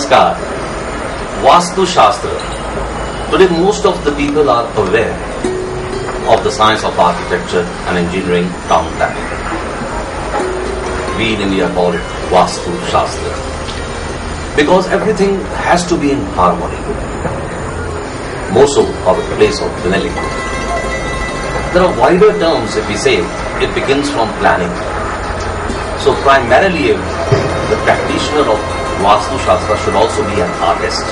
Namaskar. Vastu Shastra. Today most of the people are aware of the science of architecture and engineering down that. We in India call it Vastu Shastra. Because everything has to be in harmony. More so of a place of dwelling. There are wider terms if we say it begins from planning. So primarily the practitioner of Vastu Shastra should also be an artist.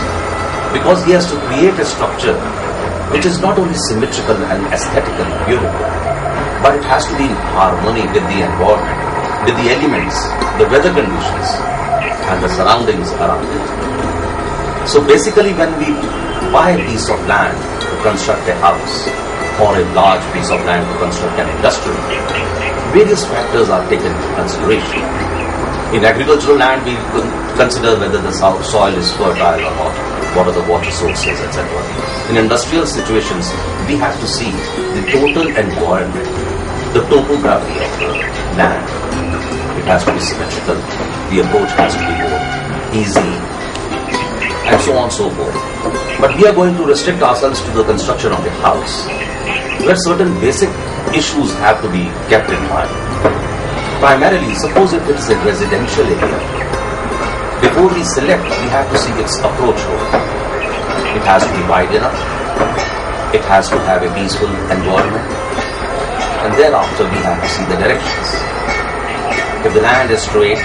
Because he has to create a structure which is not only symmetrical and aesthetically beautiful, but it has to be in harmony with the environment, with the elements, the weather conditions, and the surroundings around it. So basically when we buy a piece of land to construct a house, or a large piece of land to construct an industry, various factors are taken into consideration. In agricultural land, we consider whether the soil is fertile or not, what are the water sources, etc. In industrial situations, we have to see the total environment, the topography of the land. It has to be symmetrical, the approach has to be more easy, and so on and so forth. But we are going to restrict ourselves to the construction of a house, where certain basic issues have to be kept in mind. Primarily, suppose if it is a residential area, before we select, we have to see its approach road. It has to be wide enough, it has to have a peaceful environment, and thereafter we have to see the directions. If the land is straight,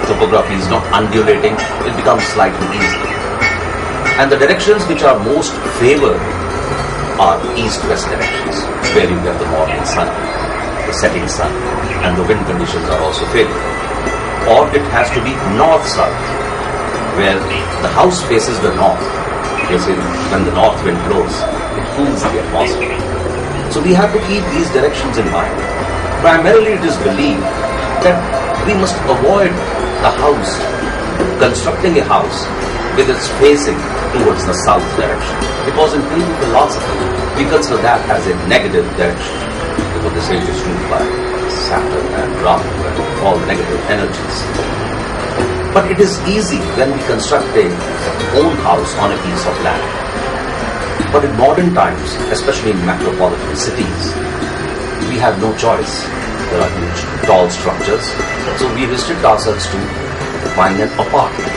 topography is not undulating, it becomes slightly easy. And the directions which are most favored are east-west directions, where you get the morning sun, the setting sun, and the wind conditions are also favorable. Or it has to be north-south, where the house faces the north. When the north wind blows, it cools the atmosphere. So we have to keep these directions in mind. Primarily it is believed that we must avoid the house, constructing a house with its facing towards the south direction. Because in Hindu philosophy, we consider that as a negative direction. Because they say it is ruled by Saturn and Rahu and all negative energies. But it is easy when we construct a own house on a piece of land. But in modern times, especially in metropolitan cities, we have no choice. There are huge, tall structures. So we restrict ourselves to buying an apartment.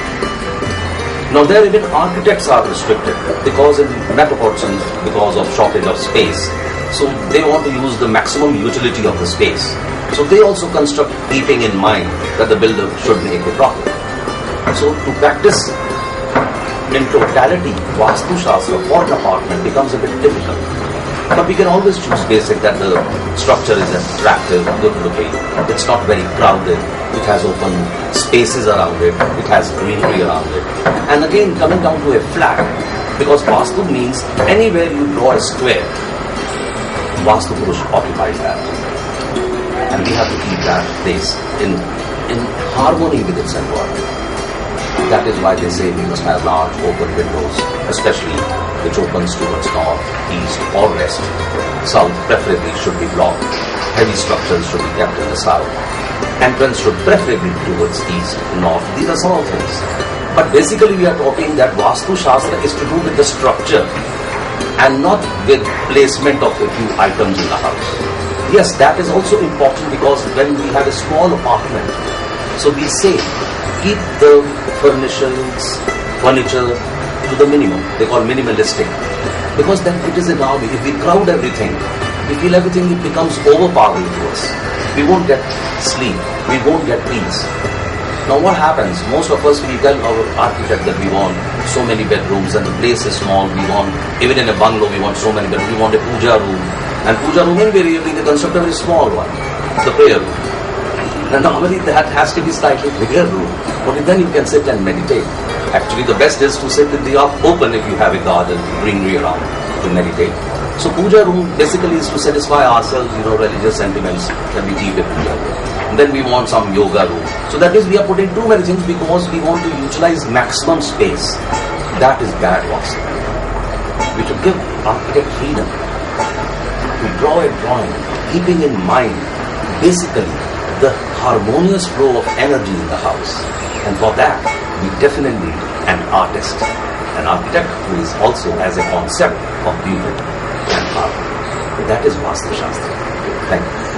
Now there even architects are restricted because in metropolitan, because of shortage of space, so they want to use the maximum utility of the space. So they also construct keeping in mind that the builder should make a profit. So to practice in totality Vastu Shastra for an apartment becomes a bit difficult. But we can always choose basic that the structure is attractive, good looking, it's not very crowded, it has open spaces around it, it has greenery around it. And again coming down to a flat, because Vastu means anywhere you draw a square, Vastu Purush occupies that. And we have to keep that place in harmony with its environment. That is why they say we must have large open windows, especially which opens towards north, east or west. South preferably should be blocked. Heavy structures should be kept in the south. Entrance should preferably be towards east, north. These are some of things. But basically we are talking that Vastu Shastra is to do with the structure and not with placement of a few items in the house. Yes, that is also important because when we have a small apartment, so we say keep the furniture to the minimum. They call minimalistic. Because then it is an army. If we crowd everything, we feel everything it becomes overpowering to us. We won't get sleep. We won't get peace. Now what happens? Most of us, we tell our architect that we want so many bedrooms and the place is small. We want, even in a bungalow, we want so many bedrooms. We want a puja room. And puja room, invariably, they construct a very small one. The prayer room. And normally that has to be slightly bigger room. But then you can sit and meditate. Actually, the best is to sit in the open if you have a garden, greenery around to meditate. So puja room basically is to satisfy ourselves, religious sentiments, then we keep a puja room. And then we want some yoga room. So that means we are putting too many things because we want to utilize maximum space. That is bad Vastu. We should give architect freedom to draw a drawing, keeping in mind basically the harmonious flow of energy in the house. And for that, be definitely an artist, an architect who is also has a concept of beauty and harmony. That is Vastu Shastra. Thank you.